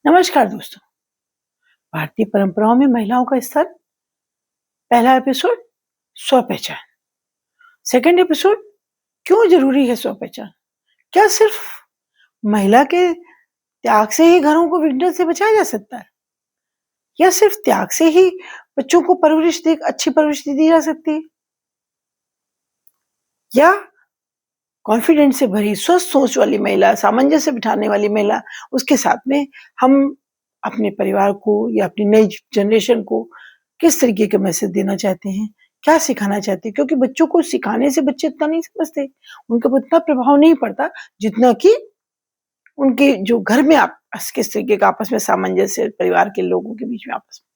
नमस्कार दोस्तों। भारतीय परंपराओं में महिलाओं का स्थान। पहला एपिसोड स्व-पहचान। सेकंड एपिसोड क्यों जरूरी है स्व-पहचान। क्या सिर्फ महिला के त्याग से ही घरों को विघटन से बचाया जा सकता है, या सिर्फ त्याग से ही बच्चों को अच्छी परवरिश दी जा सकती है, या कॉन्फिडेंस से भरी स्वस्थ सोच वाली महिला, सामंजस्य बिठाने वाली महिला, उसके साथ में हम अपने परिवार को या अपनी नई जनरेशन को किस तरीके का मैसेज देना चाहते हैं, क्या सिखाना चाहते हैं। क्योंकि बच्चों को सिखाने से बच्चे इतना नहीं समझते, उनका उतना प्रभाव नहीं पड़ता जितना कि उनके जो घर में आप किस तरीके का आपस में सामंजस्य, परिवार के लोगों के बीच में आपस में,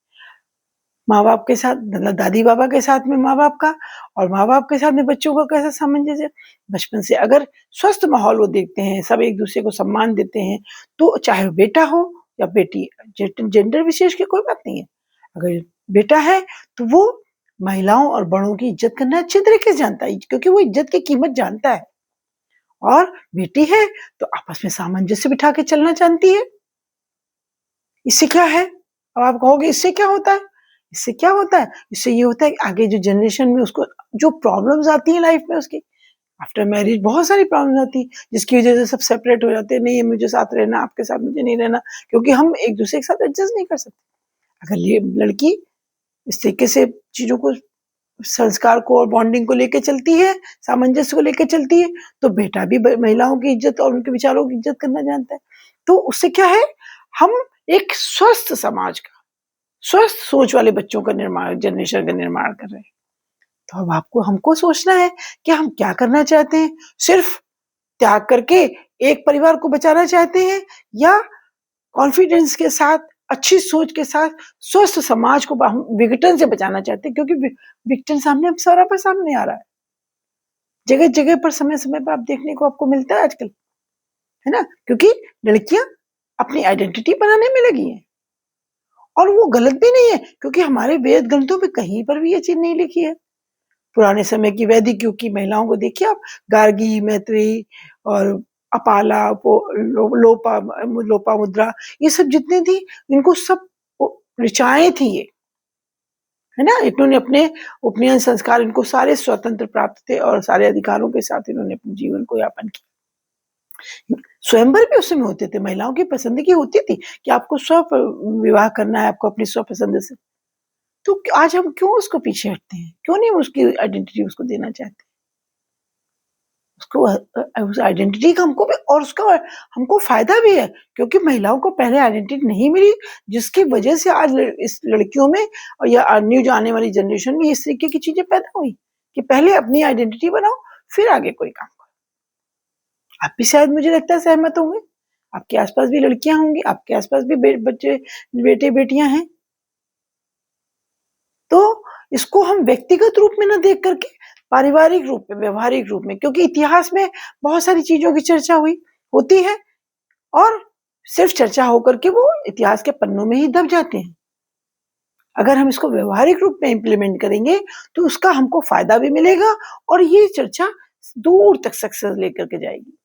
माँ बाप के साथ, मतलब दादी बाबा के साथ में माँ बाप का, और माँ बाप के साथ में बच्चों का कैसा सामंजस्य। बचपन से अगर स्वस्थ माहौल वो देखते हैं, सब एक दूसरे को सम्मान देते हैं, तो चाहे वो बेटा हो या बेटी, जेंडर विशेष की कोई बात नहीं है। अगर बेटा है तो वो महिलाओं और बड़ों की इज्जत करना अच्छे तरीके से जानता है, क्योंकि वो इज्जत की कीमत जानता है। और बेटी है तो आपस में सामंजस्य बिठा के चलना जानती है। इससे क्या है, अब आप कहोगे इससे क्या होता है। इससे क्या होता है, इससे ये होता है कि आगे जो जनरेशन में उसको जो प्रॉब्लम्स आती है लाइफ में, उसकी आफ्टर मैरिज बहुत सारी प्रॉब्लम्स आती है, जिसकी वजह से सब सेपरेट हो जाते हैं। नहीं, मुझे साथ रहना, आपके साथ मुझे नहीं रहना, क्योंकि हम एक दूसरे के साथ एडजस्ट नहीं कर सकते। अगर ये लड़की इस तरीके से चीजों को, संस्कार को और बॉन्डिंग को लेके चलती है, सामंजस्य को लेके चलती है, तो बेटा भी महिलाओं की इज्जत और उनके विचारों की इज्जत करना जानता है। तो उससे क्या है, हम एक स्वस्थ समाज का, स्वस्थ सोच वाले बच्चों का निर्माण, जनरेशन का निर्माण कर रहे हैं। तो अब हमको सोचना है कि हम क्या करना चाहते हैं। सिर्फ त्याग करके एक परिवार को बचाना चाहते हैं, या कॉन्फिडेंस के साथ, अच्छी सोच के साथ स्वस्थ समाज को हम विघटन से बचाना चाहते हैं। क्योंकि विघटन सामने आ रहा है, जगह जगह पर, समय समय पर आप देखने को आपको मिलता है आजकल, है ना। क्योंकि लड़कियां अपनी आइडेंटिटी बनाने में लगी हैं, और वो गलत भी नहीं है, क्योंकि हमारे वेद ग्रंथों में कहीं पर भी ये चीज नहीं लिखी है। पुराने समय की वैदिक युग की महिलाओं को देखिए आप, गार्गी, मैत्रेयी और अपाला, लोपा लोपा मुद्रा, ये सब जितने थी, इनको सब ऋचाएं थी ये, है ना। इन्होंने अपने उपनयन संस्कार, इनको सारे स्वतंत्र प्राप्त थे, और सारे अधिकारों के साथ इन्होंने अपने जीवन को यापन किया। स्वयंवर भी उस समय होते थे, महिलाओं की पसंद की होती थी कि आपको स्व विवाह करना है, आपको अपनी स्व पसंद से। तो आज हम क्यों उसको पीछे हटते हैं, क्यों नहीं उसकी आइडेंटिटी उसको देना चाहते, उसको उस आइडेंटिटी का हमको भी, और उसका हमको फायदा भी है। क्योंकि महिलाओं को पहले आइडेंटिटी नहीं मिली, जिसकी वजह से आज इस लड़कियों में और या न्यू जो आने वाली जनरेशन में इस तरीके की चीजें पैदा हुई कि पहले अपनी आइडेंटिटी बनाओ, फिर आगे कोई काम करो। आप भी शायद, मुझे लगता है, सहमत होंगे। आपके आसपास भी लड़कियां होंगी, आपके आसपास भी बच्चे, बेटे बेटियां हैं। तो इसको हम व्यक्तिगत रूप में ना देख करके पारिवारिक रूप में, व्यवहारिक रूप में, क्योंकि इतिहास में बहुत सारी चीजों की चर्चा होती है, और सिर्फ चर्चा होकर के वो इतिहास के पन्नों में ही दब जाते हैं। अगर हम इसको व्यवहारिक रूप में इम्प्लीमेंट करेंगे तो उसका हमको फायदा भी मिलेगा, और ये चर्चा दूर तक सक्सेस लेकर के जाएगी।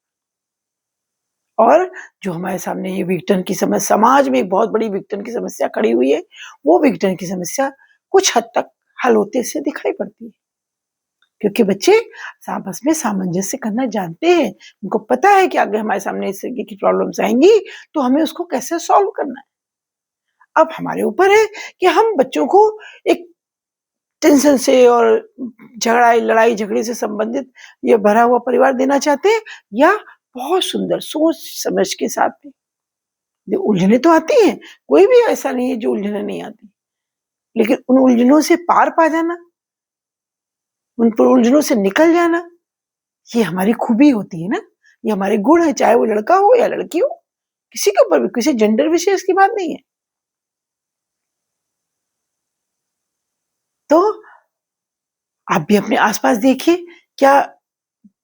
और जो हमारे सामने ये विघटन की समस्या, समाज में एक बहुत बड़ी विघटन की समस्या खड़ी हुई है, वो विघटन की समस्या कुछ हद तक हल होते से दिखाई पड़ती है। क्योंकि बच्चे आपस में सामंजस्य करना जानते हैं, उनको पता है कि आगे हमारे सामने इस तरीके की प्रॉब्लम्स आएंगी, तो हमें उसको कैसे सॉल्व करना है। अब हमारे ऊपर है कि हम बच्चों को एक टेंशन से और लड़ाई झगड़े से संबंधित ये भरा हुआ परिवार देना चाहते हैं, या बहुत सुंदर सोच समझ के साथ में। उलझने तो आती हैं, कोई भी ऐसा नहीं है जो उलझने नहीं आती, लेकिन उन उलझनों से पार पा जाना, उन उलझनों से निकल जाना, ये हमारी खूबी होती है ना, ये हमारे गुण है। चाहे वो लड़का हो या लड़की हो, किसी के ऊपर भी, किसी जेंडर विशेष की बात नहीं है। तो आप भी अपने आसपास देखिए, क्या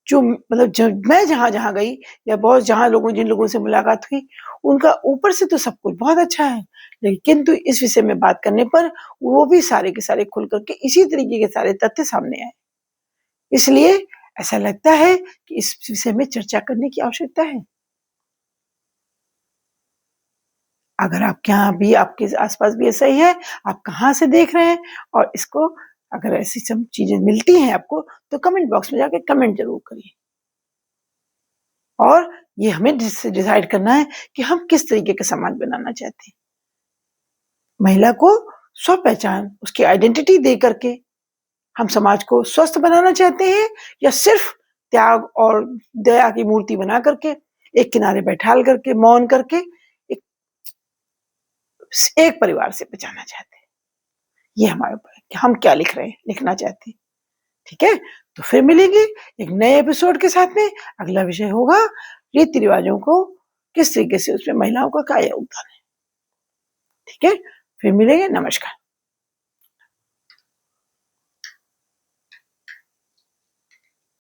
जो, मतलब जब मैं जहां गई, या बहुत जिन लोगों से मुलाकात हुई, उनका ऊपर से तो सब कुछ बहुत अच्छा है, लेकिन तो इस विषय में बात करने पर वो भी सारे के सारे खुल करके इसी तरीके के सारे तथ्य सामने आए। इसलिए ऐसा लगता है कि इस विषय में चर्चा करने की आवश्यकता है। अगर आपके यहाँ भी, आपके आस-पास भी ऐसा ही है, आप कहाँ से देख रहे हैं और इसको अगर ऐसी सब चीज़ें मिलती हैं आपको, तो कमेंट बॉक्स में जाके कमेंट ज़रूर करिए। और ये हमें डिसाइड करना है कि हम किस तरीके का समाज बनाना चाहते हैं। महिला को स्व-पहचान, उसकी आइडेंटिटी दे करके हम समाज को स्वस्थ बनाना चाहते हैं, या सिर्फ़ त्याग और दया की मूर्ति बना करके, एक किनारे बैठाल करके, मौन करके एक एक परिवार से बचाना चाहते हैं। ये हमारे ऊपर है कि हम क्या लिख रहे हैं, लिखना चाहते हैं। ठीक है? तो फिर मिलेंगे एक नए एपिसोड के साथ में। अगला विषय होगा रीति-रिवाजों को किस तरीके से उसमें महिलाओं का क्या योगदान है। ठीक है? फिर मिलेंगे, नमस्कार।